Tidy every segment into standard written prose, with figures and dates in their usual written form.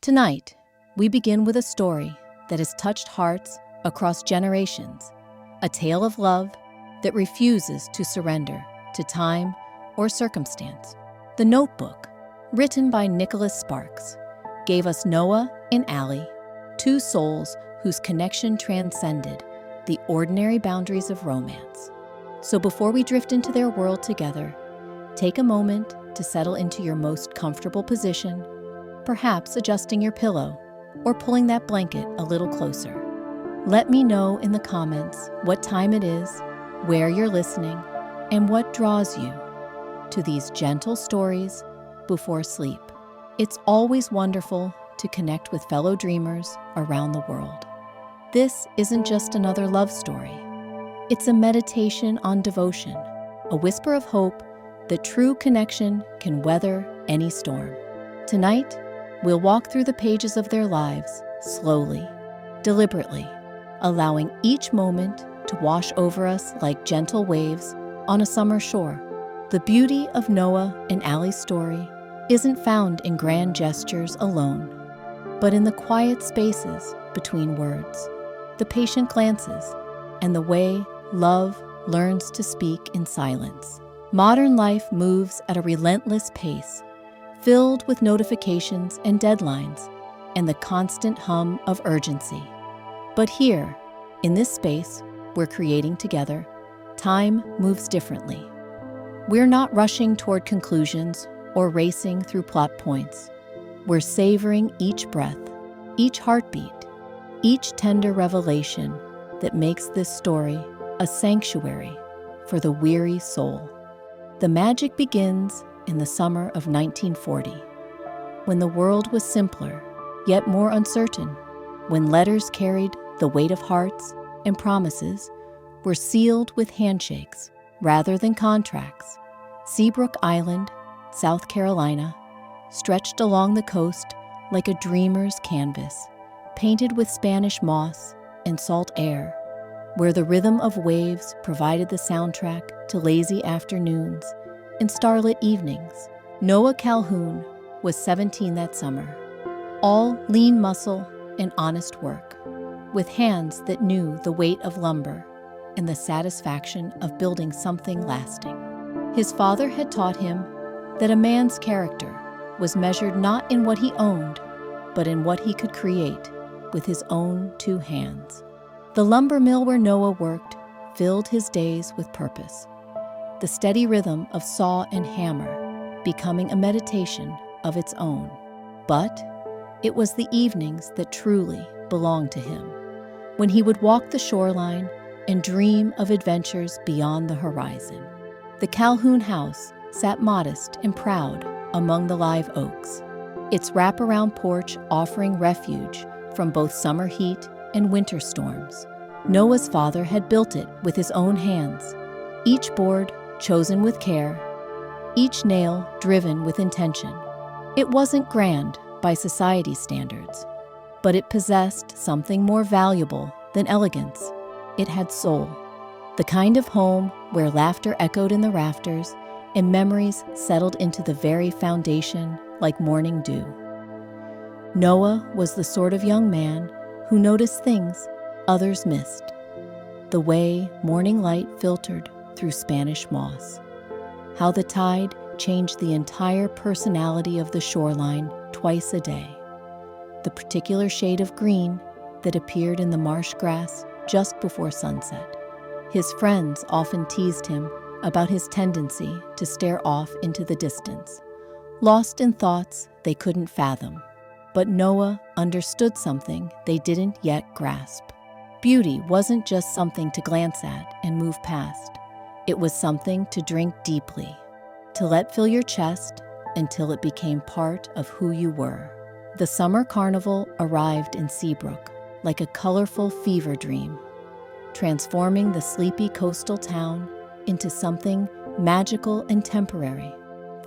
Tonight, we begin with a story that has touched hearts across generations, a tale of love that refuses to surrender to time or circumstance. The Notebook, written by Nicholas Sparks, gave us Noah and Allie, two souls whose connection transcended the ordinary boundaries of romance. So before we drift into their world together, take a moment to settle into your most comfortable position, perhaps adjusting your pillow or pulling that blanket a little closer. Let me know in the comments what time it is, where you're listening, and what draws you to these gentle stories before sleep. It's always wonderful to connect with fellow dreamers around the world. This isn't just another love story. It's a meditation on devotion, a whisper of hope that true connection can weather any storm. Tonight, we'll walk through the pages of their lives slowly, deliberately, allowing each moment to wash over us like gentle waves on a summer shore. The beauty of Noah and Allie's story isn't found in grand gestures alone, but in the quiet spaces between words, the patient glances, and the way love learns to speak in silence. Modern life moves at a relentless pace, filled with notifications and deadlines, and the constant hum of urgency. But here, in this space we're creating together, time moves differently. We're not rushing toward conclusions or racing through plot points. We're savoring each breath, each heartbeat, each tender revelation that makes this story a sanctuary for the weary soul. The magic begins in the summer of 1940, when the world was simpler, yet more uncertain, when letters carried the weight of hearts and promises were sealed with handshakes rather than contracts. Seabrook Island, South Carolina, stretched along the coast like a dreamer's canvas, painted with Spanish moss and salt air, where the rhythm of waves provided the soundtrack to lazy afternoons and starlit evenings. Noah Calhoun was 17 that summer, all lean muscle and honest work, with hands that knew the weight of lumber and the satisfaction of building something lasting. His father had taught him that a man's character was measured not in what he owned, but in what he could create with his own two hands. The lumber mill where Noah worked filled his days with purpose, the steady rhythm of saw and hammer becoming a meditation of its own. But it was the evenings that truly belonged to him, when he would walk the shoreline and dream of adventures beyond the horizon. The Calhoun house sat modest and proud among the live oaks, its wraparound porch offering refuge from both summer heat and winter storms. Noah's father had built it with his own hands, each board chosen with care, each nail driven with intention. It wasn't grand by society's standards, but it possessed something more valuable than elegance. It had soul, the kind of home where laughter echoed in the rafters and memories settled into the very foundation like morning dew. Noah was the sort of young man who noticed things others missed, the way morning light filtered through Spanish moss, how the tide changed the entire personality of the shoreline twice a day, the particular shade of green that appeared in the marsh grass just before sunset. His friends often teased him about his tendency to stare off into the distance, lost in thoughts they couldn't fathom. But Noah understood something they didn't yet grasp. Beauty wasn't just something to glance at and move past. It was something to drink deeply, to let fill your chest until it became part of who you were. The summer carnival arrived in Seabrook like a colorful fever dream, transforming the sleepy coastal town into something magical and temporary.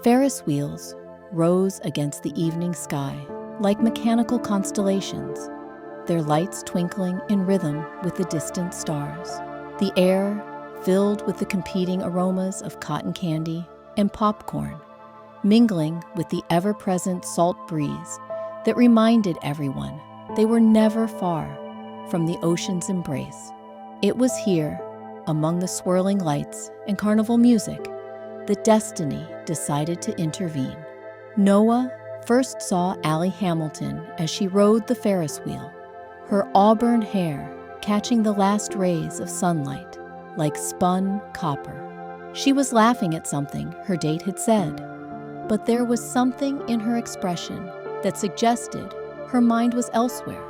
Ferris wheels rose against the evening sky like mechanical constellations, their lights twinkling in rhythm with the distant stars. The air filled with the competing aromas of cotton candy and popcorn, mingling with the ever-present salt breeze that reminded everyone they were never far from the ocean's embrace. It was here, among the swirling lights and carnival music, that destiny decided to intervene. Noah first saw Allie Hamilton as she rode the Ferris wheel, her auburn hair catching the last rays of sunlight like spun copper. She was laughing at something her date had said, but there was something in her expression that suggested her mind was elsewhere,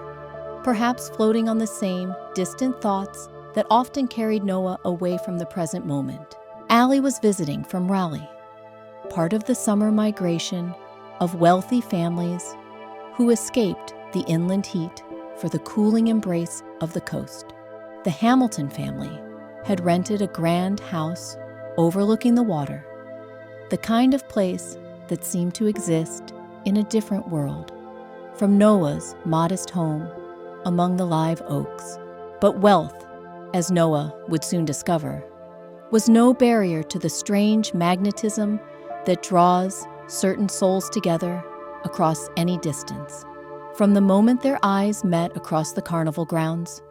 perhaps floating on the same distant thoughts that often carried Noah away from the present moment. Allie was visiting from Raleigh, part of the summer migration of wealthy families who escaped the inland heat for the cooling embrace of the coast. The Hamilton family had rented a grand house overlooking the water, the kind of place that seemed to exist in a different world from Noah's modest home among the live oaks. But wealth, as Noah would soon discover, was no barrier to the strange magnetism that draws certain souls together across any distance. From the moment their eyes met across the carnival grounds,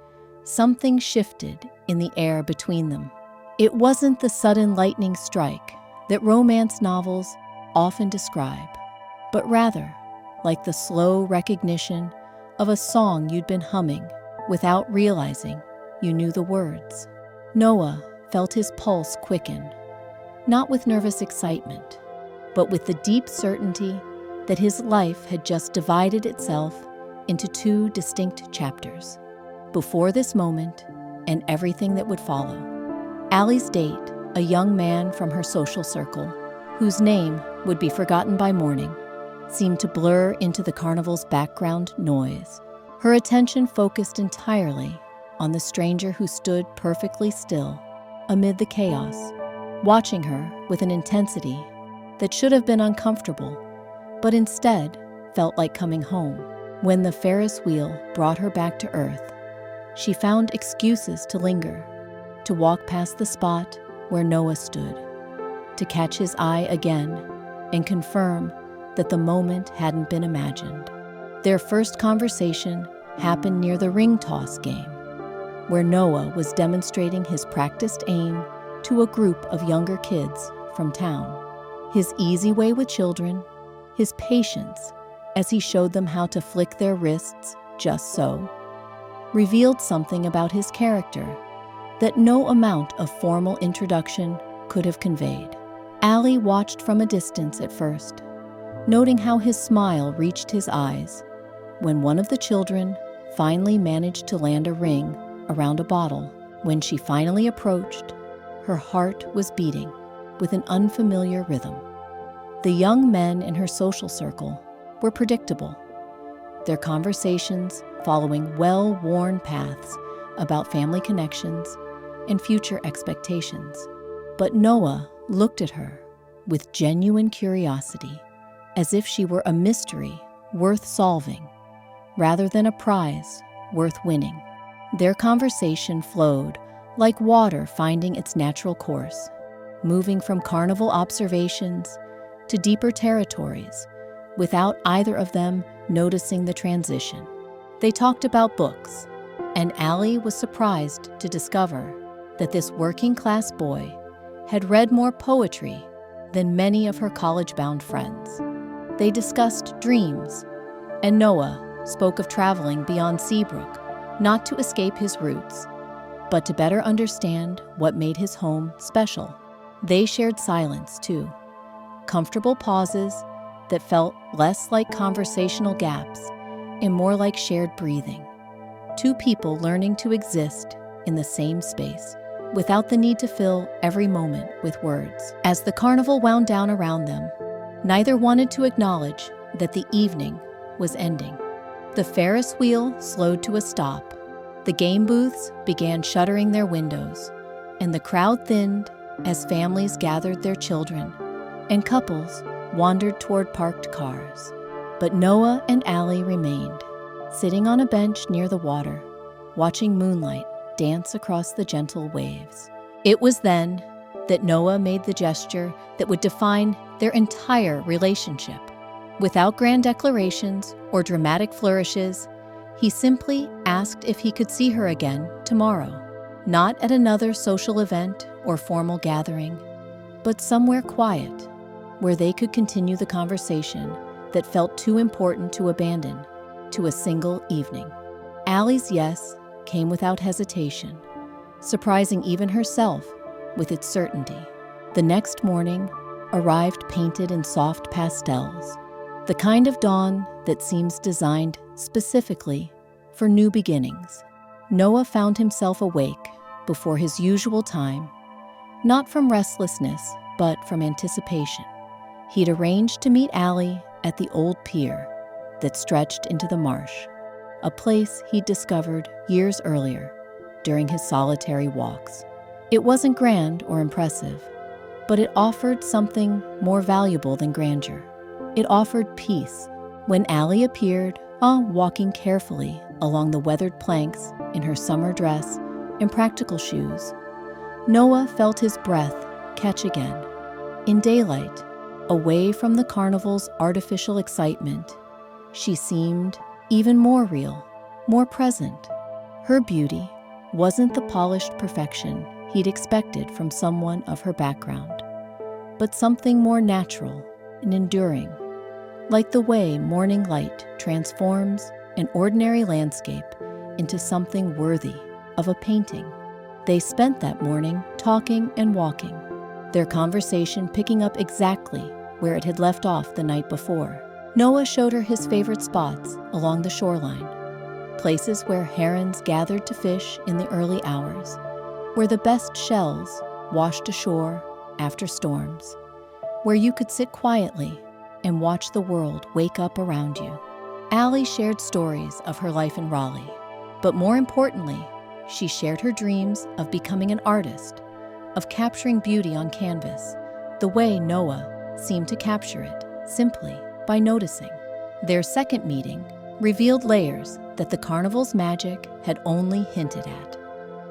something shifted in the air between them. It wasn't the sudden lightning strike that romance novels often describe, but rather like the slow recognition of a song you'd been humming without realizing you knew the words. Noah felt his pulse quicken, not with nervous excitement, but with the deep certainty that his life had just divided itself into two distinct chapters. Before this moment and everything that would follow, Allie's date, a young man from her social circle, whose name would be forgotten by morning, seemed to blur into the carnival's background noise. Her attention focused entirely on the stranger who stood perfectly still amid the chaos, watching her with an intensity that should have been uncomfortable, but instead felt like coming home. When the Ferris wheel brought her back to earth, she found excuses to linger, to walk past the spot where Noah stood, to catch his eye again and confirm that the moment hadn't been imagined. Their first conversation happened near the ring toss game, where Noah was demonstrating his practiced aim to a group of younger kids from town. His easy way with children, his patience as he showed them how to flick their wrists just so, revealed something about his character that no amount of formal introduction could have conveyed. Allie watched from a distance at first, noting how his smile reached his eyes when one of the children finally managed to land a ring around a bottle. When she finally approached, her heart was beating with an unfamiliar rhythm. The young men in her social circle were predictable, their conversations following well-worn paths about family connections and future expectations. But Noah looked at her with genuine curiosity, as if she were a mystery worth solving rather than a prize worth winning. Their conversation flowed like water finding its natural course, moving from carnival observations to deeper territories without either of them noticing the transition. They talked about books, and Allie was surprised to discover that this working-class boy had read more poetry than many of her college-bound friends. They discussed dreams, and Noah spoke of traveling beyond Seabrook, not to escape his roots, but to better understand what made his home special. They shared silence, too, comfortable pauses that felt less like conversational gaps and more like shared breathing. Two people learning to exist in the same space without the need to fill every moment with words. As the carnival wound down around them, neither wanted to acknowledge that the evening was ending. The Ferris wheel slowed to a stop. The game booths began shuttering their windows, and the crowd thinned as families gathered their children and couples wandered toward parked cars. But Noah and Allie remained, sitting on a bench near the water, watching moonlight dance across the gentle waves. It was then that Noah made the gesture that would define their entire relationship. Without grand declarations or dramatic flourishes, he simply asked if he could see her again tomorrow, not at another social event or formal gathering, but somewhere quiet, where they could continue the conversation that felt too important to abandon to a single evening. Allie's yes came without hesitation, surprising even herself with its certainty. The next morning arrived painted in soft pastels, the kind of dawn that seems designed specifically for new beginnings. Noah found himself awake before his usual time, not from restlessness, but from anticipation. He'd arranged to meet Allie at the old pier that stretched into the marsh, a place he'd discovered years earlier during his solitary walks. It wasn't grand or impressive, but it offered something more valuable than grandeur. It offered peace. When Allie appeared, walking carefully along the weathered planks in her summer dress and practical shoes, Noah felt his breath catch again. In daylight, away from the carnival's artificial excitement, she seemed even more real, more present. Her beauty wasn't the polished perfection he'd expected from someone of her background, but something more natural and enduring, like the way morning light transforms an ordinary landscape into something worthy of a painting. They spent that morning talking and walking, their conversation picking up exactly where it had left off the night before. Noah showed her his favorite spots along the shoreline, places where herons gathered to fish in the early hours, where the best shells washed ashore after storms, where you could sit quietly and watch the world wake up around you. Allie shared stories of her life in Raleigh, but more importantly, she shared her dreams of becoming an artist, of capturing beauty on canvas, the way Noah seemed to capture it, simply by noticing. Their second meeting revealed layers that the carnival's magic had only hinted at.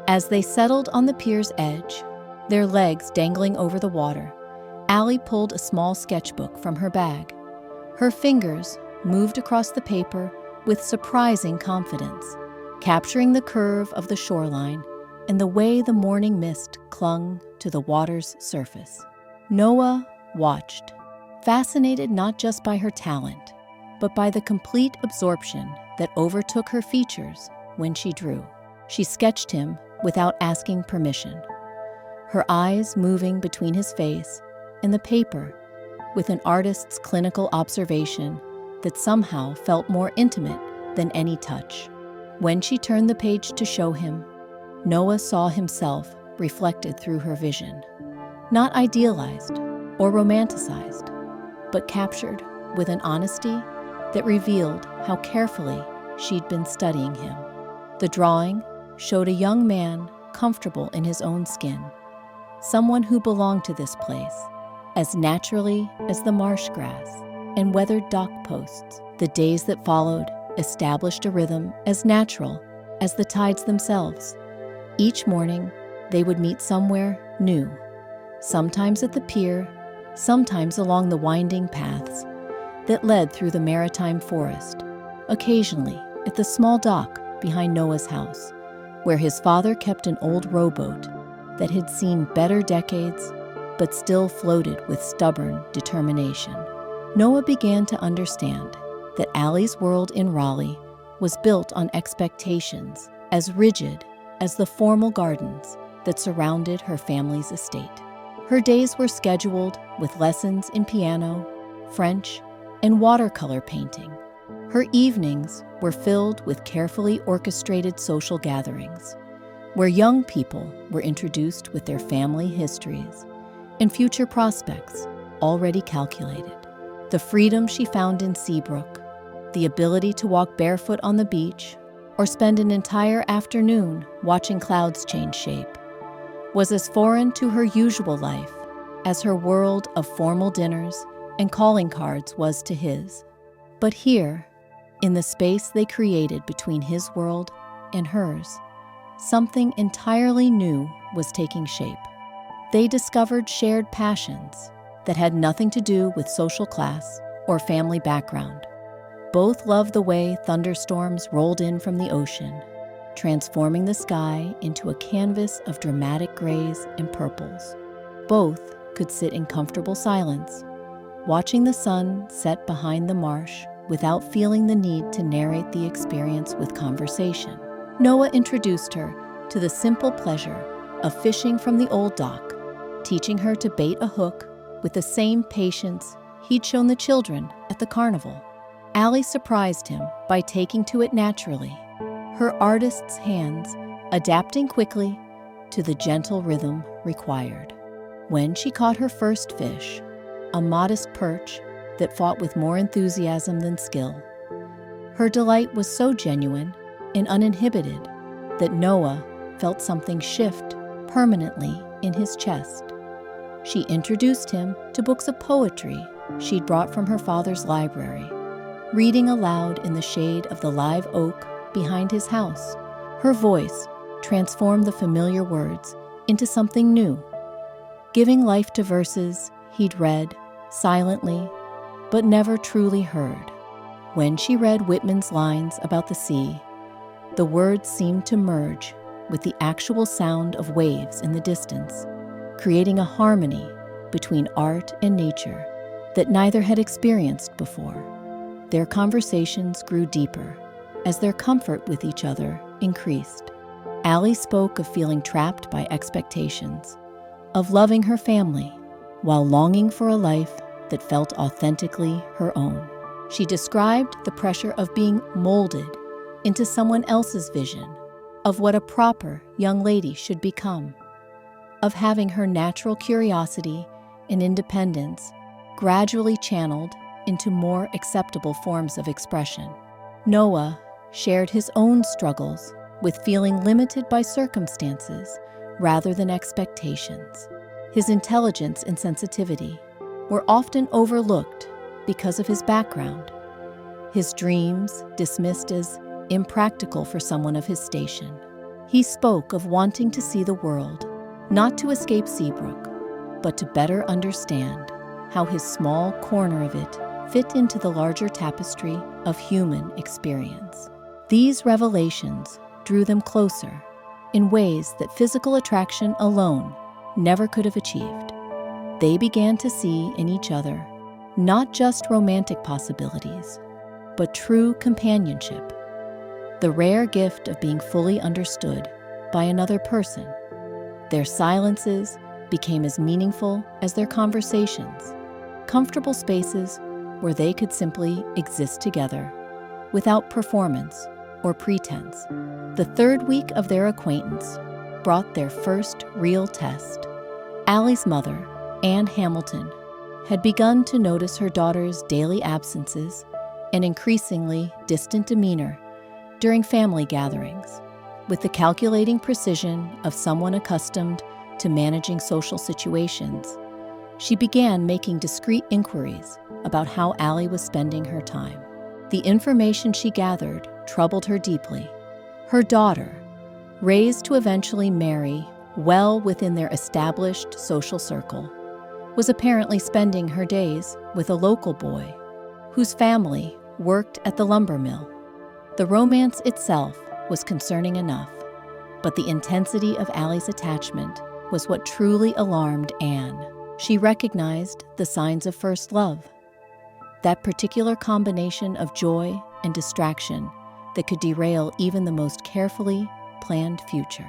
As they settled on the pier's edge, their legs dangling over the water, Allie pulled a small sketchbook from her bag. Her fingers moved across the paper with surprising confidence, capturing the curve of the shoreline and the way the morning mist clung to the water's surface. Noah watched, fascinated not just by her talent, but by the complete absorption that overtook her features when she drew. She sketched him without asking permission, her eyes moving between his face and the paper with an artist's clinical observation that somehow felt more intimate than any touch. When she turned the page to show him, Noah saw himself reflected through her vision, not idealized or romanticized, but captured with an honesty that revealed how carefully she'd been studying him. The drawing showed a young man comfortable in his own skin, someone who belonged to this place as naturally as the marsh grass and weathered dock posts. The days that followed established a rhythm as natural as the tides themselves. Each morning, they would meet somewhere new, sometimes at the pier, sometimes along the winding paths that led through the maritime forest, occasionally at the small dock behind Noah's house, where his father kept an old rowboat that had seen better decades but still floated with stubborn determination. Noah began to understand that Allie's world in Raleigh was built on expectations as rigid as the formal gardens that surrounded her family's estate. Her days were scheduled with lessons in piano, French, and watercolor painting. Her evenings were filled with carefully orchestrated social gatherings, where young people were introduced with their family histories and future prospects already calculated. The freedom she found in Seabrook, the ability to walk barefoot on the beach or spend an entire afternoon watching clouds change shape, was as foreign to her usual life as her world of formal dinners and calling cards was to his. But here, in the space they created between his world and hers, something entirely new was taking shape. They discovered shared passions that had nothing to do with social class or family background. Both loved the way thunderstorms rolled in from the ocean, transforming the sky into a canvas of dramatic grays and purples. Both could sit in comfortable silence, watching the sun set behind the marsh without feeling the need to narrate the experience with conversation. Noah introduced her to the simple pleasure of fishing from the old dock, teaching her to bait a hook with the same patience he'd shown the children at the carnival. Allie surprised him by taking to it naturally, her artist's hands adapting quickly to the gentle rhythm required. When she caught her first fish, a modest perch that fought with more enthusiasm than skill, her delight was so genuine and uninhibited that Noah felt something shift permanently in his chest. She introduced him to books of poetry she'd brought from her father's library, reading aloud in the shade of the live oak behind his house. Her voice transformed the familiar words into something new, giving life to verses he'd read silently but never truly heard. When she read Whitman's lines about the sea, the words seemed to merge with the actual sound of waves in the distance, creating a harmony between art and nature that neither had experienced before. Their conversations grew deeper as their comfort with each other increased. Allie spoke of feeling trapped by expectations, of loving her family while longing for a life that felt authentically her own. She described the pressure of being molded into someone else's vision of what a proper young lady should become, of having her natural curiosity and independence gradually channeled into more acceptable forms of expression. Noah shared his own struggles with feeling limited by circumstances rather than expectations. His intelligence and sensitivity were often overlooked because of his background, his dreams dismissed as impractical for someone of his station. He spoke of wanting to see the world, not to escape Seabrook, but to better understand how his small corner of it fit into the larger tapestry of human experience. These revelations drew them closer in ways that physical attraction alone never could have achieved. They began to see in each other not just romantic possibilities, but true companionship, the rare gift of being fully understood by another person. Their silences became as meaningful as their conversations, comfortable spaces where they could simply exist together without performance or pretense. The third week of their acquaintance brought their first real test. Allie's mother, Anne Hamilton, had begun to notice her daughter's daily absences and increasingly distant demeanor during family gatherings. With the calculating precision of someone accustomed to managing social situations, she began making discreet inquiries about how Allie was spending her time. The information she gathered troubled her deeply. Her daughter, raised to eventually marry well within their established social circle, was apparently spending her days with a local boy whose family worked at the lumber mill. The romance itself was concerning enough, but the intensity of Allie's attachment was what truly alarmed Anne. She recognized the signs of first love, that particular combination of joy and distraction that could derail even the most carefully planned future.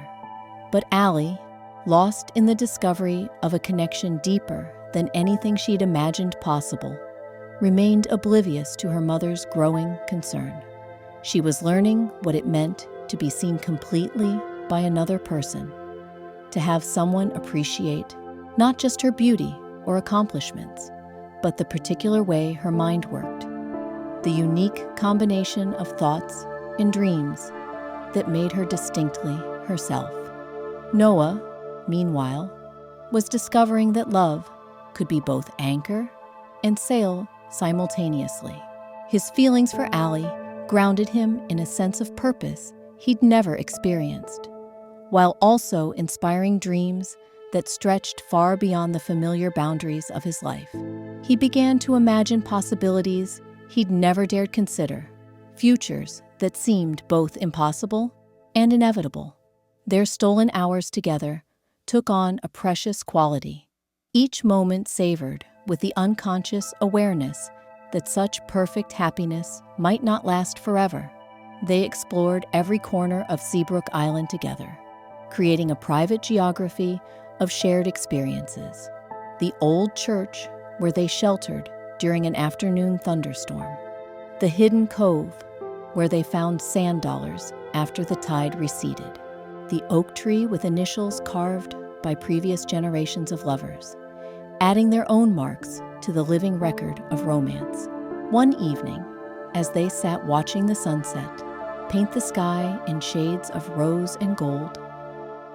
But Allie, lost in the discovery of a connection deeper than anything she'd imagined possible, remained oblivious to her mother's growing concern. She was learning what it meant to be seen completely by another person, to have someone appreciate not just her beauty or accomplishments, but the particular way her mind worked, the unique combination of thoughts and dreams that made her distinctly herself. Noah, meanwhile, was discovering that love could be both anchor and sail simultaneously. His feelings for Allie grounded him in a sense of purpose he'd never experienced, while also inspiring dreams that stretched far beyond the familiar boundaries of his life. He began to imagine possibilities he'd never dared consider, futures that seemed both impossible and inevitable. Their stolen hours together took on a precious quality, each moment savored with the unconscious awareness that such perfect happiness might not last forever. They explored every corner of Seabrook Island together, creating a private geography of shared experiences. The old church where they sheltered during an afternoon thunderstorm. The hidden cove where they found sand dollars after the tide receded. The oak tree with initials carved by previous generations of lovers, adding their own marks to the living record of romance. One evening, as they sat watching the sunset paint the sky in shades of rose and gold,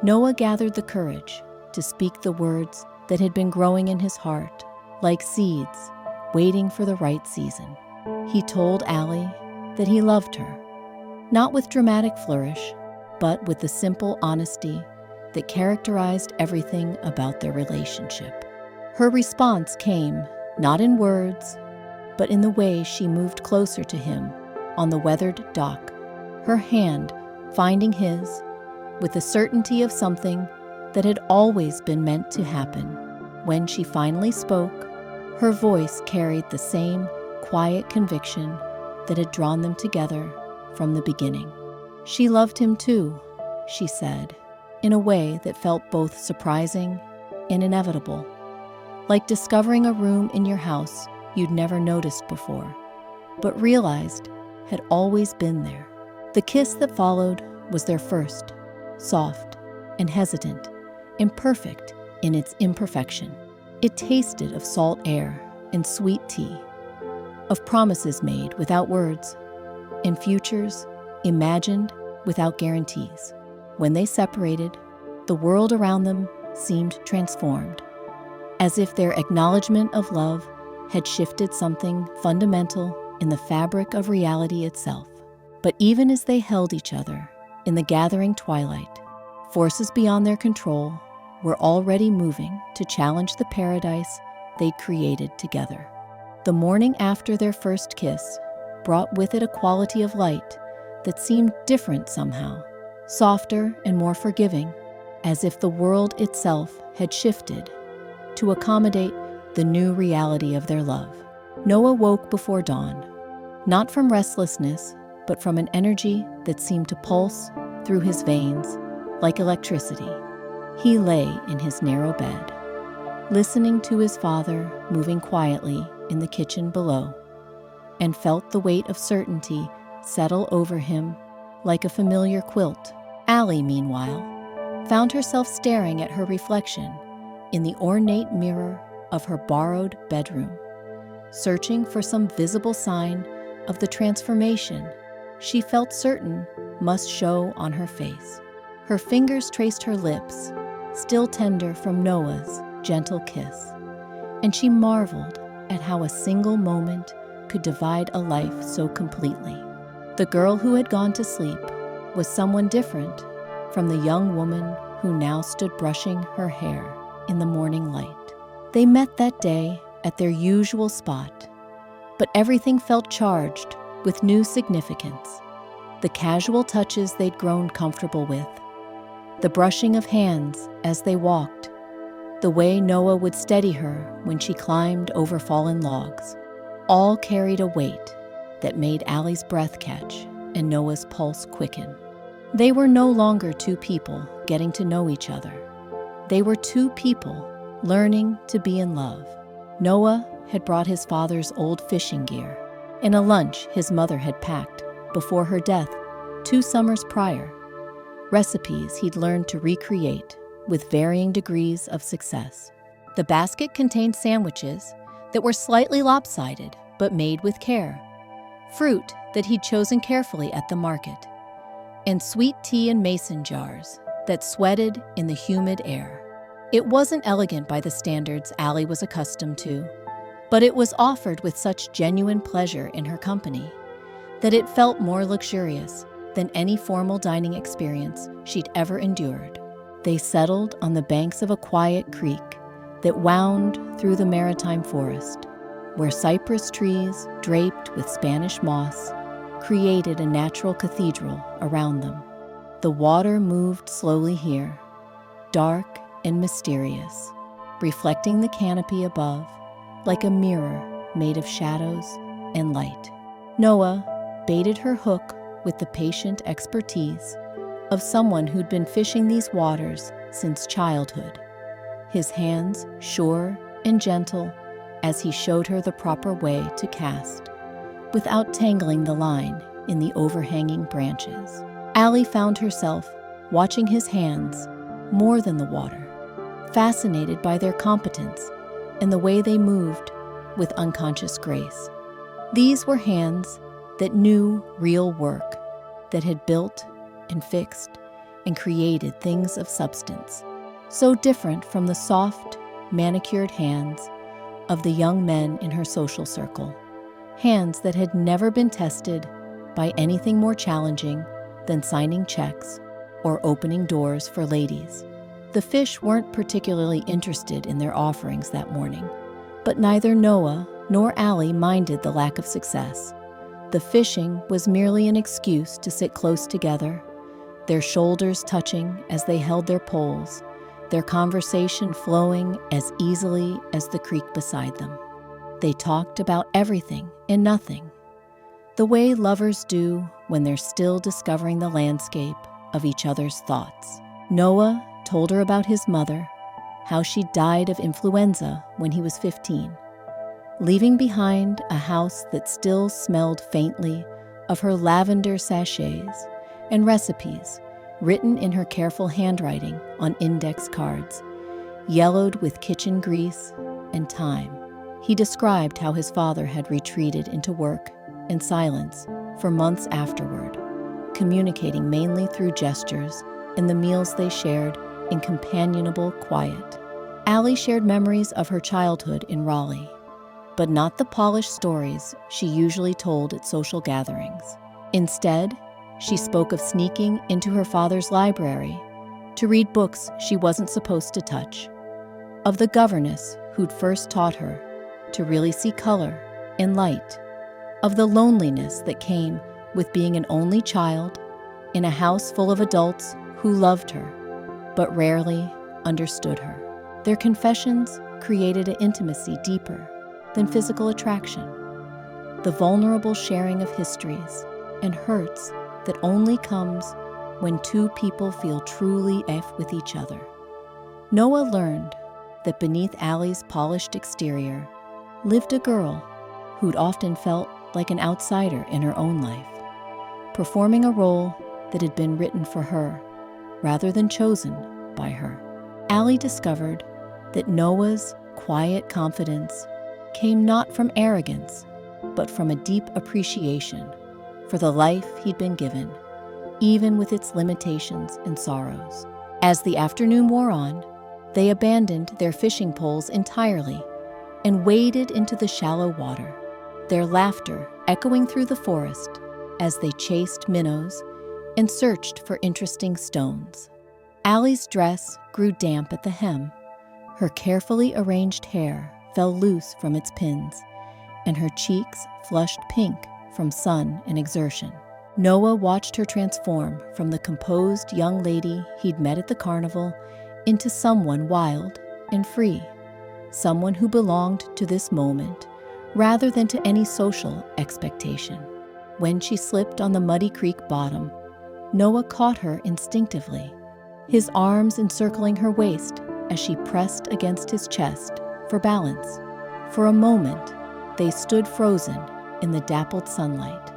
Noah gathered the courage to speak the words that had been growing in his heart, like seeds waiting for the right season. He told Allie that he loved her, not with dramatic flourish, but with the simple honesty that characterized everything about their relationship. Her response came not in words, but in the way she moved closer to him on the weathered dock, her hand finding his with the certainty of something that had always been meant to happen. When she finally spoke, her voice carried the same quiet conviction that had drawn them together from the beginning. She loved him too, she said, in a way that felt both surprising and inevitable, like discovering a room in your house you'd never noticed before, but realized had always been there. The kiss that followed was their first, soft and hesitant, imperfect in its imperfection. It tasted of salt air and sweet tea, of promises made without words, and futures imagined without guarantees. When they separated, the world around them seemed transformed, as if their acknowledgement of love had shifted something fundamental in the fabric of reality itself. But even as they held each other in the gathering twilight, forces beyond their control were already moving to challenge the paradise they'd created together. The morning after their first kiss brought with it a quality of light that seemed different somehow, softer and more forgiving, as if the world itself had shifted to accommodate the new reality of their love. Noah woke before dawn, not from restlessness, but from an energy that seemed to pulse through his veins like electricity. He lay in his narrow bed, listening to his father moving quietly in the kitchen below, and felt the weight of certainty settle over him like a familiar quilt. Allie, meanwhile, found herself staring at her reflection in the ornate mirror of her borrowed bedroom, searching for some visible sign of the transformation she felt certain must show on her face. Her fingers traced her lips, still tender from Noah's gentle kiss, and she marveled at how a single moment could divide a life so completely. The girl who had gone to sleep was someone different from the young woman who now stood brushing her hair in the morning light. They met that day at their usual spot, but everything felt charged with new significance. The casual touches they'd grown comfortable with, the brushing of hands as they walked, the way Noah would steady her when she climbed over fallen logs, all carried a weight that made Allie's breath catch and Noah's pulse quicken. They were no longer two people getting to know each other. They were two people learning to be in love. Noah had brought his father's old fishing gear and a lunch his mother had packed before her death 2 summers prior, recipes he'd learned to recreate with varying degrees of success. The basket contained sandwiches that were slightly lopsided but made with care, fruit that he'd chosen carefully at the market, and sweet tea in mason jars that sweated in the humid air. It wasn't elegant by the standards Allie was accustomed to, but it was offered with such genuine pleasure in her company that it felt more luxurious than any formal dining experience she'd ever endured. They settled on the banks of a quiet creek that wound through the maritime forest, where cypress trees, draped with Spanish moss, created a natural cathedral around them. The water moved slowly here, dark and mysterious, reflecting the canopy above like a mirror made of shadows and light. Noah baited her hook with the patient expertise of someone who'd been fishing these waters since childhood, his hands sure and gentle as he showed her the proper way to cast, without tangling the line in the overhanging branches. Allie found herself watching his hands more than the water, fascinated by their competence and the way they moved with unconscious grace. These were hands that knew real work, that had built and fixed and created things of substance, so different from the soft, manicured hands of the young men in her social circle, hands that had never been tested by anything more challenging than signing checks or opening doors for ladies. The fish weren't particularly interested in their offerings that morning, but neither Noah nor Allie minded the lack of success. The fishing was merely an excuse to sit close together, their shoulders touching as they held their poles, their conversation flowing as easily as the creek beside them. They talked about everything and nothing, the way lovers do when they're still discovering the landscape of each other's thoughts. Noah told her about his mother, how she died of influenza when he was 15, leaving behind a house that still smelled faintly of her lavender sachets and recipes written in her careful handwriting on index cards, yellowed with kitchen grease and thyme. He described how his father had retreated into work and silence for months afterward, communicating mainly through gestures and the meals they shared in companionable quiet. Allie shared memories of her childhood in Raleigh, but not the polished stories she usually told at social gatherings. Instead, she spoke of sneaking into her father's library to read books she wasn't supposed to touch, of the governess who'd first taught her to really see color and light, of the loneliness that came with being an only child in a house full of adults who loved her but rarely understood her. Their confessions created an intimacy deeper than physical attraction, the vulnerable sharing of histories and hurts that only comes when two people feel truly with each other. Noah learned that beneath Allie's polished exterior lived a girl who'd often felt like an outsider in her own life, performing a role that had been written for her rather than chosen by her. Allie discovered that Noah's quiet confidence came not from arrogance, but from a deep appreciation for the life he'd been given, even with its limitations and sorrows. As the afternoon wore on, they abandoned their fishing poles entirely and waded into the shallow water, their laughter echoing through the forest as they chased minnows and searched for interesting stones. Allie's dress grew damp at the hem. Her carefully arranged hair fell loose from its pins, and her cheeks flushed pink from sun and exertion. Noah watched her transform from the composed young lady he'd met at the carnival into someone wild and free, someone who belonged to this moment rather than to any social expectation. When she slipped on the muddy creek bottom, Noah caught her instinctively, his arms encircling her waist as she pressed against his chest for balance. For a moment, they stood frozen in the dappled sunlight,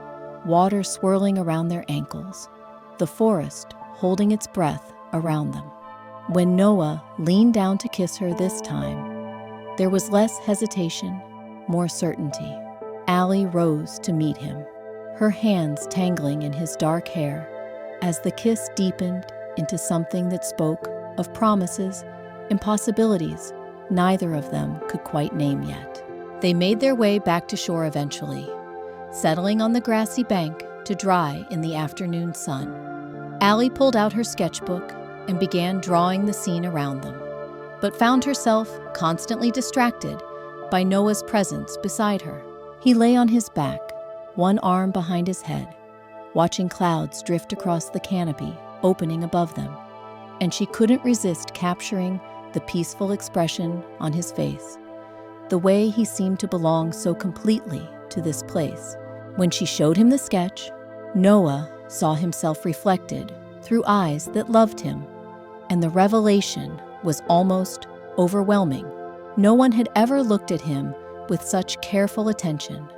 water swirling around their ankles, the forest holding its breath around them. When Noah leaned down to kiss her this time, there was less hesitation, more certainty. Allie rose to meet him, her hands tangling in his dark hair as the kiss deepened into something that spoke of promises, impossibilities neither of them could quite name yet. They made their way back to shore eventually, settling on the grassy bank to dry in the afternoon sun. Allie pulled out her sketchbook and began drawing the scene around them, but found herself constantly distracted by Noah's presence beside her. He lay on his back, one arm behind his head, watching clouds drift across the canopy, opening above them, and she couldn't resist capturing the peaceful expression on his face, the way he seemed to belong so completely to this place. When she showed him the sketch, Noah saw himself reflected through eyes that loved him, and the revelation was almost overwhelming. No one had ever looked at him with such careful attention,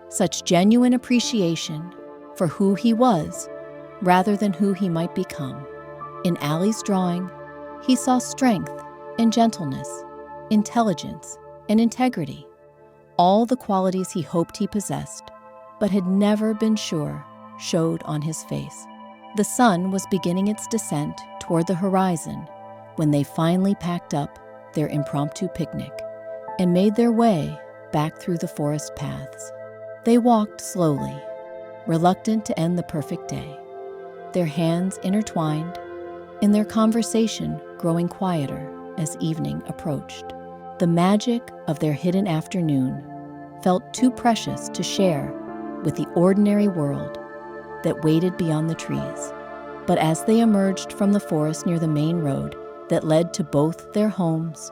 such genuine appreciation for who he was rather than who he might become. In Allie's drawing, he saw strength and gentleness, intelligence and integrity, all the qualities he hoped he possessed, but had never been sure showed on his face. The sun was beginning its descent toward the horizon when they finally packed up their impromptu picnic and made their way back through the forest paths. They walked slowly, reluctant to end the perfect day, their hands intertwined, in their conversation growing quieter as evening approached. The magic of their hidden afternoon felt too precious to share with the ordinary world that waited beyond the trees. But as they emerged from the forest near the main road that led to both their homes,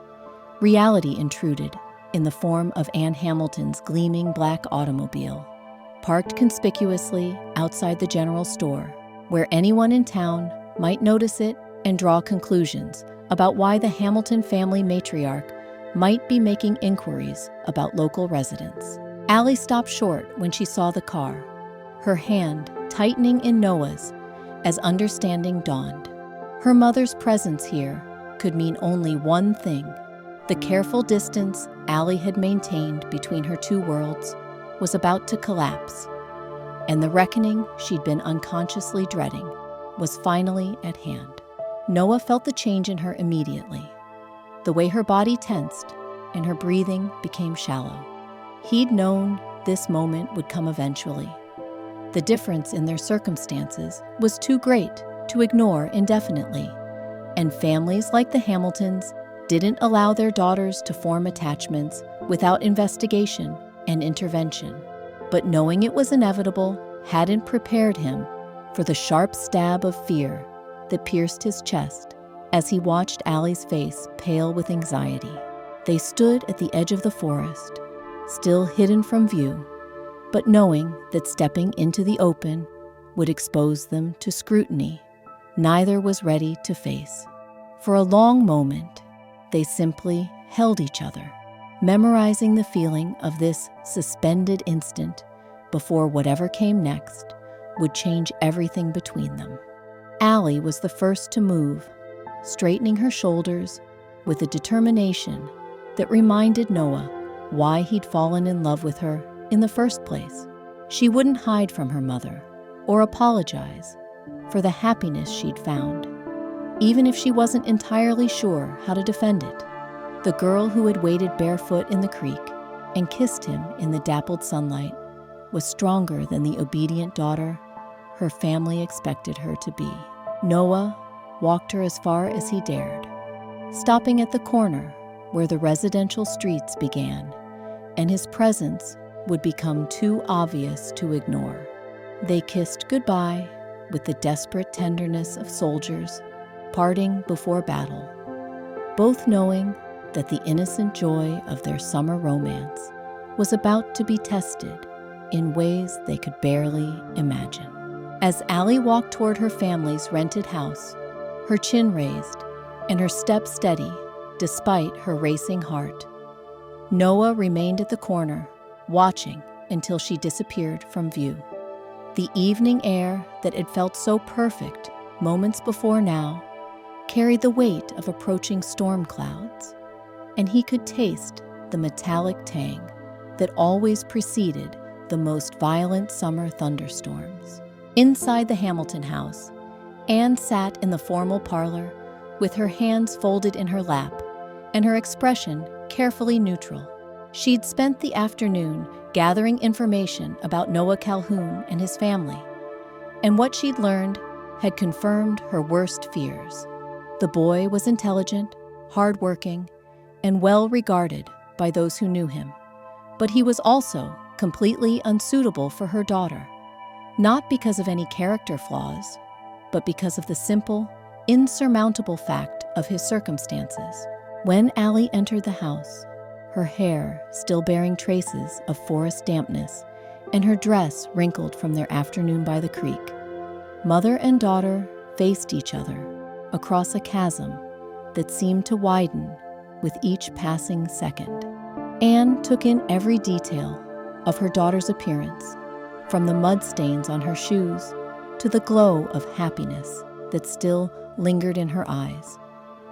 reality intruded in the form of Ann Hamilton's gleaming black automobile, parked conspicuously outside the general store, where anyone in town might notice it and draw conclusions about why the Hamilton family matriarch might be making inquiries about local residents. Allie stopped short when she saw the car, her hand tightening in Noah's as understanding dawned. Her mother's presence here could mean only one thing. The careful distance Allie had maintained between her two worlds was about to collapse, and the reckoning she'd been unconsciously dreading was finally at hand. Noah felt the change in her immediately, the way her body tensed and her breathing became shallow. He'd known this moment would come eventually. The difference in their circumstances was too great to ignore indefinitely, and families like the Hamiltons didn't allow their daughters to form attachments without investigation and intervention. But knowing it was inevitable hadn't prepared him for the sharp stab of fear that pierced his chest as he watched Allie's face pale with anxiety. They stood at the edge of the forest, still hidden from view, but knowing that stepping into the open would expose them to scrutiny neither was ready to face. For a long moment, they simply held each other, memorizing the feeling of this suspended instant before whatever came next would change everything between them. Allie was the first to move, straightening her shoulders with a determination that reminded Noah why he'd fallen in love with her in the first place. She wouldn't hide from her mother or apologize for the happiness she'd found, even if she wasn't entirely sure how to defend it. The girl who had waded barefoot in the creek and kissed him in the dappled sunlight was stronger than the obedient daughter her family expected her to be. Noah walked her as far as he dared, stopping at the corner where the residential streets began, and his presence would become too obvious to ignore. They kissed goodbye with the desperate tenderness of soldiers parting before battle, both knowing that the innocent joy of their summer romance was about to be tested in ways they could barely imagine. As Allie walked toward her family's rented house, her chin raised and her step steady despite her racing heart, Noah remained at the corner, watching until she disappeared from view. The evening air that had felt so perfect moments before now carried the weight of approaching storm clouds, and he could taste the metallic tang that always preceded the most violent summer thunderstorms. Inside the Hamilton house, Anne sat in the formal parlor with her hands folded in her lap and her expression carefully neutral. She'd spent the afternoon gathering information about Noah Calhoun and his family, and what she'd learned had confirmed her worst fears. The boy was intelligent, hardworking, and well regarded by those who knew him, but he was also completely unsuitable for her daughter, not because of any character flaws, but because of the simple, insurmountable fact of his circumstances. When Allie entered the house, her hair still bearing traces of forest dampness and her dress wrinkled from their afternoon by the creek, mother and daughter faced each other across a chasm that seemed to widen with each passing second. Anne took in every detail of her daughter's appearance, from the mud stains on her shoes to the glow of happiness that still lingered in her eyes,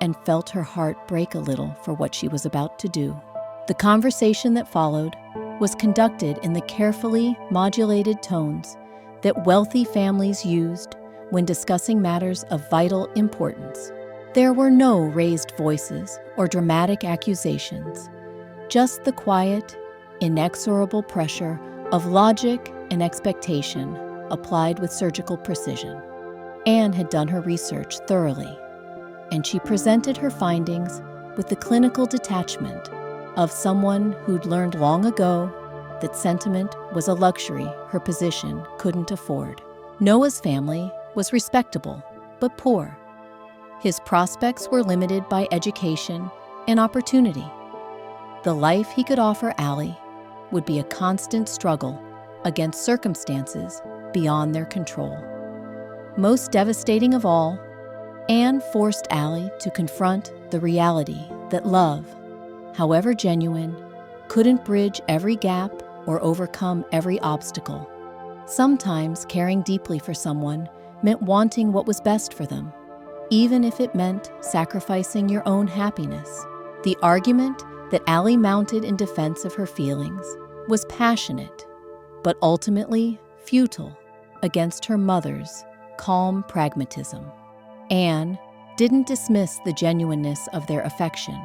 and felt her heart break a little for what she was about to do. The conversation that followed was conducted in the carefully modulated tones that wealthy families used when discussing matters of vital importance. There were no raised voices or dramatic accusations, just the quiet, inexorable pressure of logic and expectation applied with surgical precision. Anne had done her research thoroughly, and she presented her findings with the clinical detachment of someone who'd learned long ago that sentiment was a luxury her position couldn't afford. Noah's family was respectable, but poor. His prospects were limited by education and opportunity. The life he could offer Allie would be a constant struggle against circumstances beyond their control. Most devastating of all, Anne forced Allie to confront the reality that love, however genuine, couldn't bridge every gap or overcome every obstacle. Sometimes caring deeply for someone meant wanting what was best for them, even if it meant sacrificing your own happiness. The argument that Allie mounted in defense of her feelings was passionate, but ultimately futile against her mother's calm pragmatism. Anne didn't dismiss the genuineness of their affection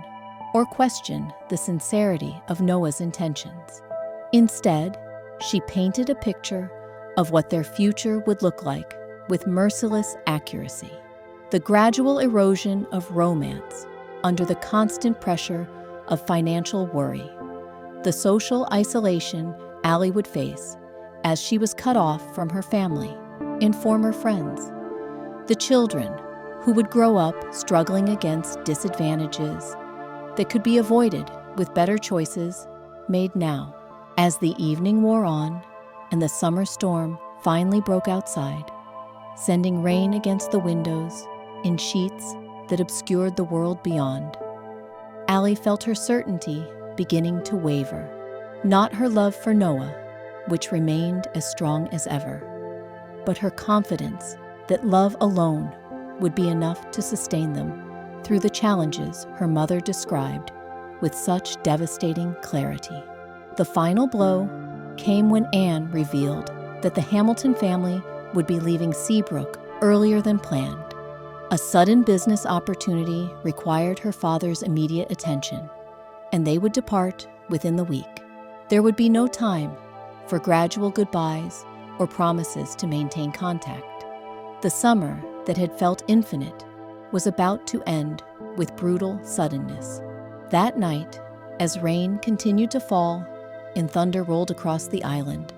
or question the sincerity of Noah's intentions. Instead, she painted a picture of what their future would look like with merciless accuracy. The gradual erosion of romance under the constant pressure of financial worry, the social isolation Allie would face as she was cut off from her family and former friends, the children who would grow up struggling against disadvantages that could be avoided with better choices made now. As the evening wore on and the summer storm finally broke outside, sending rain against the windows in sheets that obscured the world beyond, Allie felt her certainty beginning to waver. Not her love for Noah, which remained as strong as ever, but her confidence that love alone would be enough to sustain them through the challenges her mother described with such devastating clarity. The final blow came when Anne revealed that the Hamilton family would be leaving Seabrook earlier than planned. A sudden business opportunity required her father's immediate attention, and they would depart within the week. There would be no time for gradual goodbyes or promises to maintain contact. The summer that had felt infinite was about to end with brutal suddenness. That night, as rain continued to fall and thunder rolled across the island,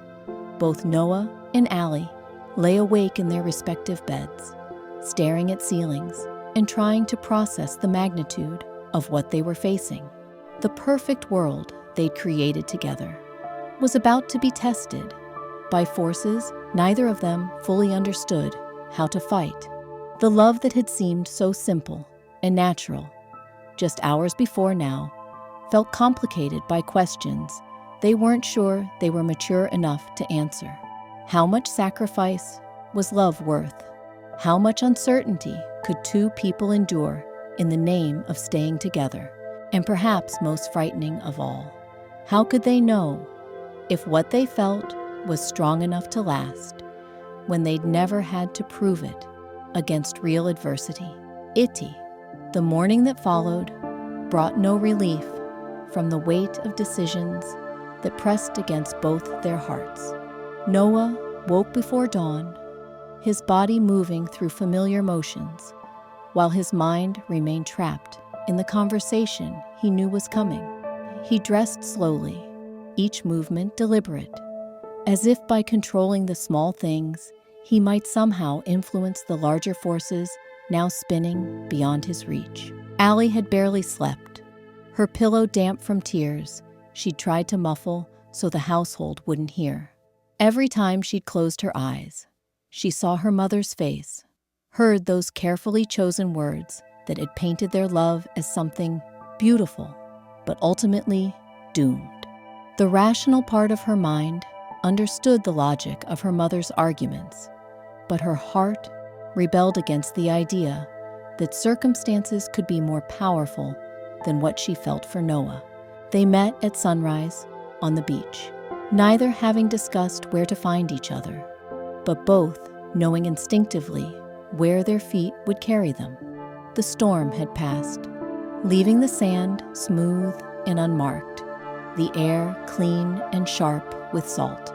both Noah and Allie lay awake in their respective beds, staring at ceilings and trying to process the magnitude of what they were facing. The perfect world they'd created together was about to be tested by forces neither of them fully understood how to fight. The love that had seemed so simple and natural just hours before now felt complicated by questions they weren't sure they were mature enough to answer. How much sacrifice was love worth? How much uncertainty could two people endure in the name of staying together? And perhaps most frightening of all, how could they know if what they felt was strong enough to last when they'd never had to prove it against real adversity? The morning that followed, brought no relief from the weight of decisions that pressed against both their hearts. Noah woke before dawn, his body moving through familiar motions, while his mind remained trapped in the conversation he knew was coming. He dressed slowly, each movement deliberate, as if by controlling the small things, he might somehow influence the larger forces now spinning beyond his reach. Allie had barely slept, her pillow damp from tears she'd tried to muffle so the household wouldn't hear. Every time she'd closed her eyes, she saw her mother's face, heard those carefully chosen words that had painted their love as something beautiful, but ultimately doomed. The rational part of her mind understood the logic of her mother's arguments, but her heart rebelled against the idea that circumstances could be more powerful than what she felt for Noah. They met at sunrise on the beach, neither having discussed where to find each other, but both knowing instinctively where their feet would carry them. The storm had passed, leaving the sand smooth and unmarked, the air clean and sharp with salt.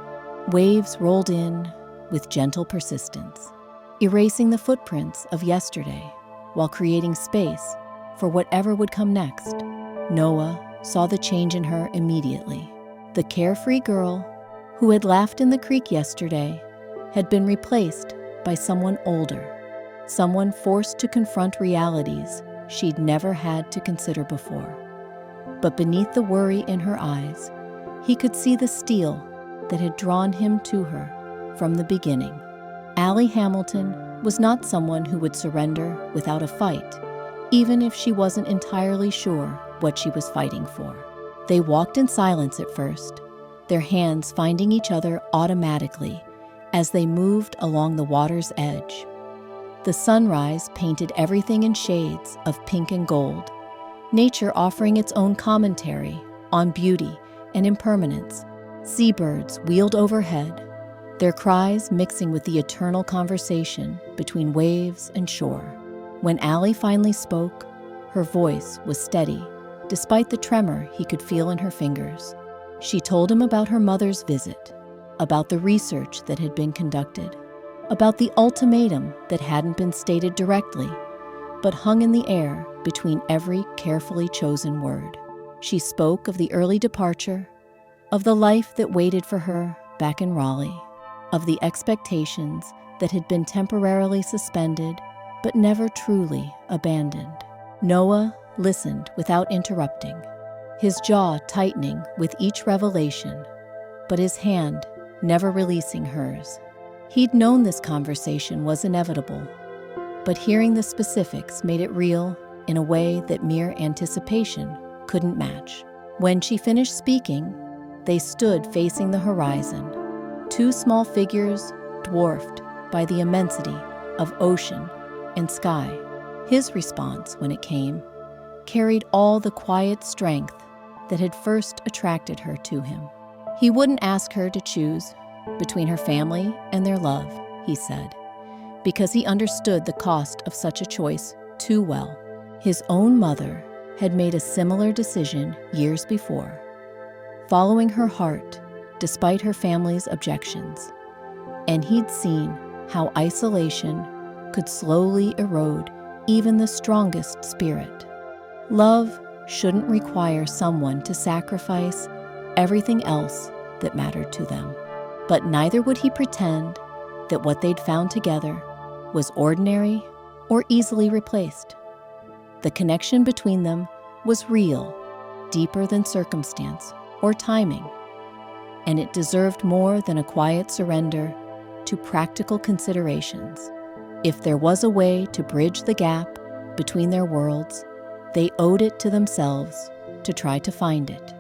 Waves rolled in with gentle persistence, erasing the footprints of yesterday while creating space for whatever would come next. Noah saw the change in her immediately. The carefree girl who had laughed in the creek yesterday had been replaced by someone older, someone forced to confront realities she'd never had to consider before. But beneath the worry in her eyes, he could see the steel that had drawn him to her from the beginning. Allie Hamilton was not someone who would surrender without a fight, even if she wasn't entirely sure what she was fighting for. They walked in silence at first, their hands finding each other automatically as they moved along the water's edge. The sunrise painted everything in shades of pink and gold, nature offering its own commentary on beauty and impermanence. Seabirds wheeled overhead, their cries mixing with the eternal conversation between waves and shore. When Allie finally spoke, her voice was steady, despite the tremor he could feel in her fingers. She told him about her mother's visit, about the research that had been conducted, about the ultimatum that hadn't been stated directly, but hung in the air between every carefully chosen word. She spoke of the early departure, of the life that waited for her back in Raleigh, of the expectations that had been temporarily suspended but never truly abandoned. Noah listened without interrupting, his jaw tightening with each revelation, but his hand never releasing hers. He'd known this conversation was inevitable, but hearing the specifics made it real in a way that mere anticipation couldn't match. When she finished speaking, they stood facing the horizon, two small figures dwarfed by the immensity of ocean and sky. His response, when it came, carried all the quiet strength that had first attracted her to him. He wouldn't ask her to choose between her family and their love, he said, because he understood the cost of such a choice too well. His own mother had made a similar decision years before, following her heart despite her family's objections, and he'd seen how isolation could slowly erode even the strongest spirit. Love shouldn't require someone to sacrifice everything else that mattered to them. But neither would he pretend that what they'd found together was ordinary or easily replaced. The connection between them was real, deeper than circumstance or timing, and it deserved more than a quiet surrender to practical considerations. If there was a way to bridge the gap between their worlds, they owed it to themselves to try to find it.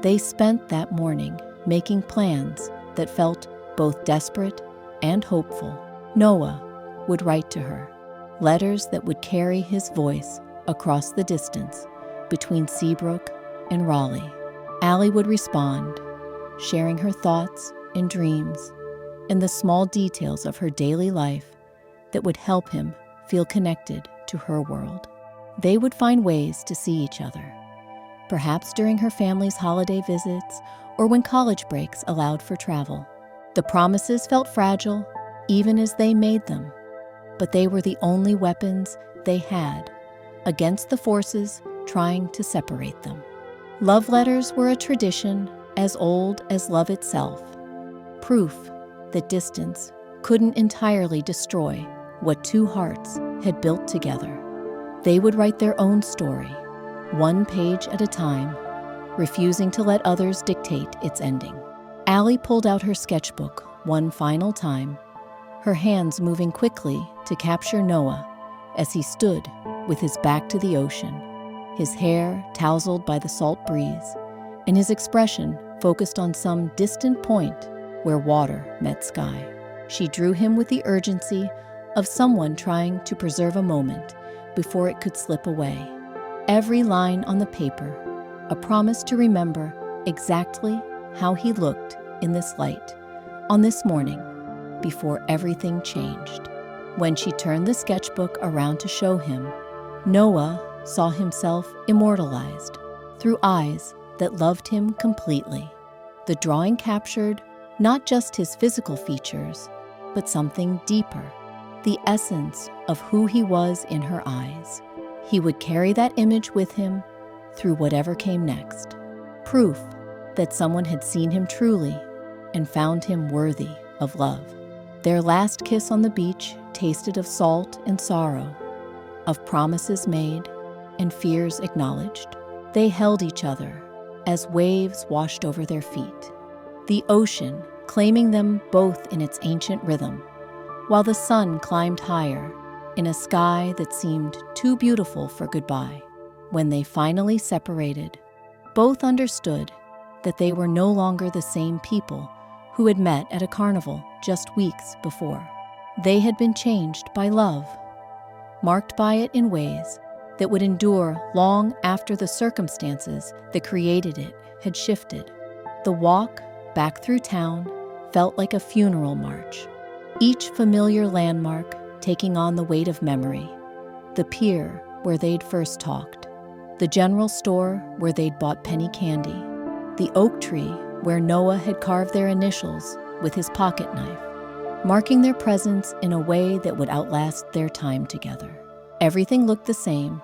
They spent that morning making plans that felt both desperate and hopeful. Noah would write to her, letters that would carry his voice across the distance between Seabrook and Raleigh. Allie would respond, sharing her thoughts and dreams and the small details of her daily life that would help him feel connected to her world. They would find ways to see each other, perhaps during her family's holiday visits or when college breaks allowed for travel. The promises felt fragile, even as they made them, but they were the only weapons they had against the forces trying to separate them. Love letters were a tradition as old as love itself, proof that distance couldn't entirely destroy what two hearts had built together. They would write their own story, one page at a time, refusing to let others dictate its ending. Allie pulled out her sketchbook one final time, her hands moving quickly to capture Noah as he stood with his back to the ocean, his hair tousled by the salt breeze, and his expression focused on some distant point where water met sky. She drew him with the urgency of someone trying to preserve a moment before it could slip away. Every line on the paper, a promise to remember exactly how he looked in this light on this morning before everything changed. When she turned the sketchbook around to show him, Noah saw himself immortalized through eyes that loved him completely. The drawing captured not just his physical features, but something deeper, the essence of who he was in her eyes. He would carry that image with him through whatever came next, proof that someone had seen him truly and found him worthy of love. Their last kiss on the beach tasted of salt and sorrow, of promises made and fears acknowledged. They held each other as waves washed over their feet, the ocean claiming them both in its ancient rhythm, while the sun climbed higher in a sky that seemed too beautiful for goodbye. When they finally separated, both understood that they were no longer the same people who had met at a carnival just weeks before. They had been changed by love, marked by it in ways that would endure long after the circumstances that created it had shifted. The walk back through town felt like a funeral march, each familiar landmark taking on the weight of memory. The pier where they'd first talked, the general store where they'd bought penny candy, the oak tree where Noah had carved their initials with his pocket knife, marking their presence in a way that would outlast their time together. Everything looked the same,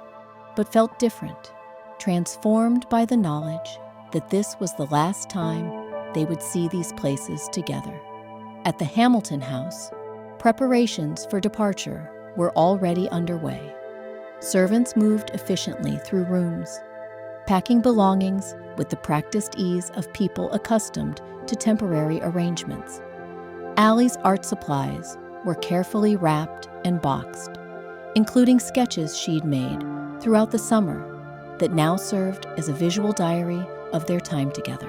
but felt different, transformed by the knowledge that this was the last time they would see these places together. At the Hamilton house, preparations for departure were already underway. Servants moved efficiently through rooms, packing belongings with the practiced ease of people accustomed to temporary arrangements. Allie's art supplies were carefully wrapped and boxed, including sketches she'd made throughout the summer that now served as a visual diary of their time together.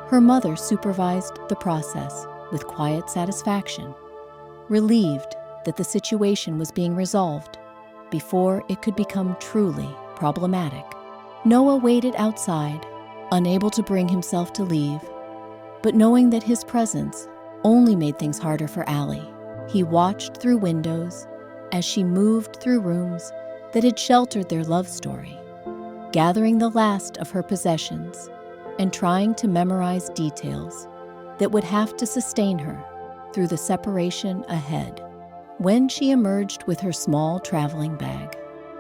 Her mother supervised the process with quiet satisfaction, relieved that the situation was being resolved before it could become truly problematic. Noah waited outside, unable to bring himself to leave, but knowing that his presence only made things harder for Allie. He watched through windows as she moved through rooms that had sheltered their love story, gathering the last of her possessions and trying to memorize details that would have to sustain her through the separation ahead. When she emerged with her small traveling bag,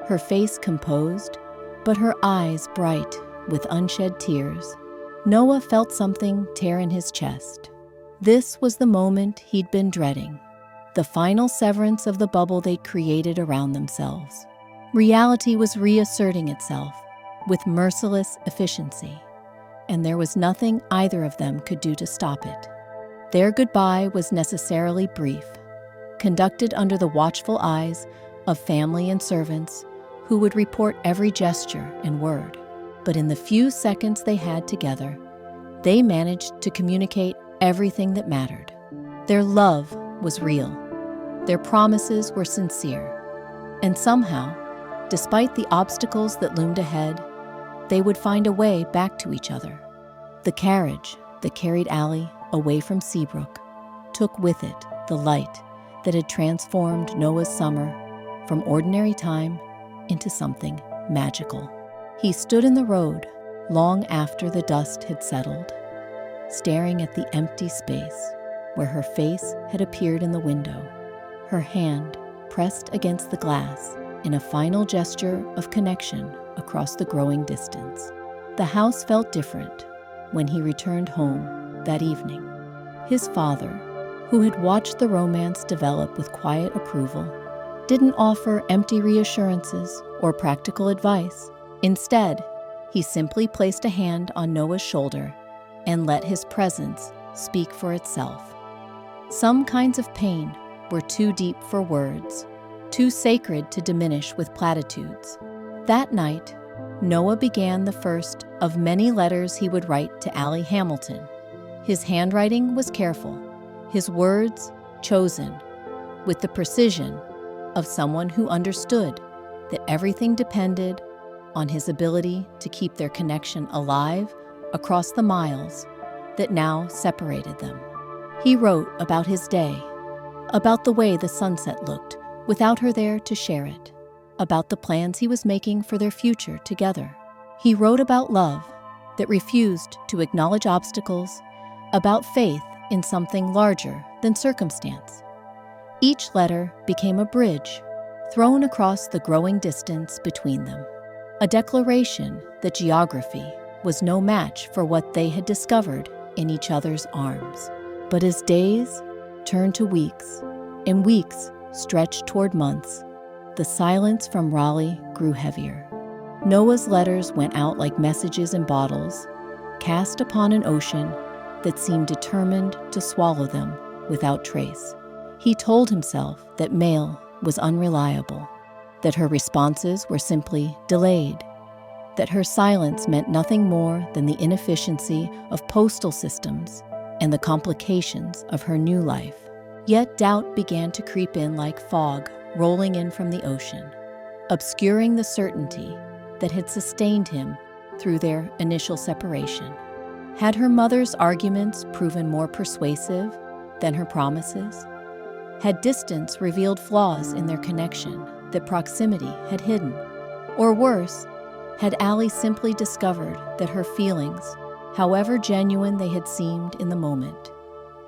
her face composed, but her eyes bright with unshed tears, Noah felt something tear in his chest. This was the moment he'd been dreading, the final severance of the bubble they'd created around themselves. Reality was reasserting itself with merciless efficiency, and there was nothing either of them could do to stop it. Their goodbye was necessarily brief, conducted under the watchful eyes of family and servants who would report every gesture and word. But in the few seconds they had together, they managed to communicate everything that mattered. Their love was real. Their promises were sincere. And somehow, despite the obstacles that loomed ahead, they would find a way back to each other. The carriage that carried Allie away from Seabrook took with it the light that had transformed Noah's summer from ordinary time into something magical. He stood in the road long after the dust had settled, staring at the empty space where her face had appeared in the window, her hand pressed against the glass in a final gesture of connection across the growing distance. The house felt different when he returned home that evening. His father, who had watched the romance develop with quiet approval, didn't offer empty reassurances or practical advice. Instead, he simply placed a hand on Noah's shoulder and let his presence speak for itself. Some kinds of pain were too deep for words, too sacred to diminish with platitudes. That night, Noah began the first of many letters he would write to Allie Hamilton. His handwriting was careful, his words chosen, with the precision of someone who understood that everything depended on his ability to keep their connection alive across the miles that now separated them. He wrote about his day, about the way the sunset looked without her there to share it, about the plans he was making for their future together. He wrote about love that refused to acknowledge obstacles, about faith in something larger than circumstance. Each letter became a bridge thrown across the growing distance between them, a declaration that geography was no match for what they had discovered in each other's arms. But as days turned to weeks, and weeks stretched toward months, the silence from Raleigh grew heavier. Noah's letters went out like messages in bottles, cast upon an ocean that seemed determined to swallow them without trace. He told himself that mail was unreliable, that her responses were simply delayed, that her silence meant nothing more than the inefficiency of postal systems and the complications of her new life. Yet doubt began to creep in like fog rolling in from the ocean, obscuring the certainty that had sustained him through their initial separation. Had her mother's arguments proven more persuasive than her promises? Had distance revealed flaws in their connection that proximity had hidden? Or worse, had Allie simply discovered that her feelings, however genuine they had seemed in the moment,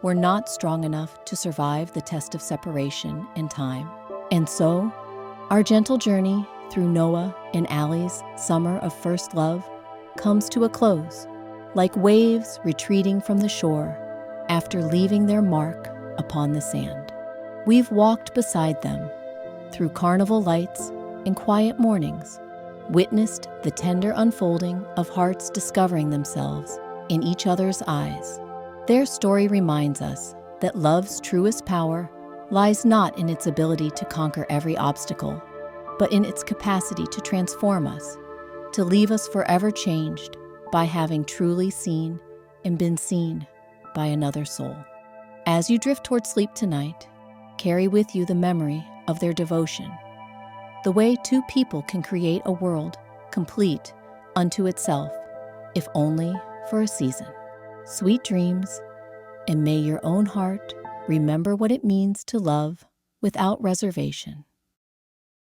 were not strong enough to survive the test of separation and time? And so, our gentle journey through Noah and Allie's summer of first love comes to a close, like waves retreating from the shore after leaving their mark upon the sand. We've walked beside them through carnival lights and quiet mornings, witnessed the tender unfolding of hearts discovering themselves in each other's eyes. Their story reminds us that love's truest power lies not in its ability to conquer every obstacle, but in its capacity to transform us, to leave us forever changed by having truly seen and been seen by another soul. As you drift toward sleep tonight, carry with you the memory of their devotion, the way two people can create a world complete unto itself, if only for a season. Sweet dreams, and may your own heart remember what it means to love without reservation.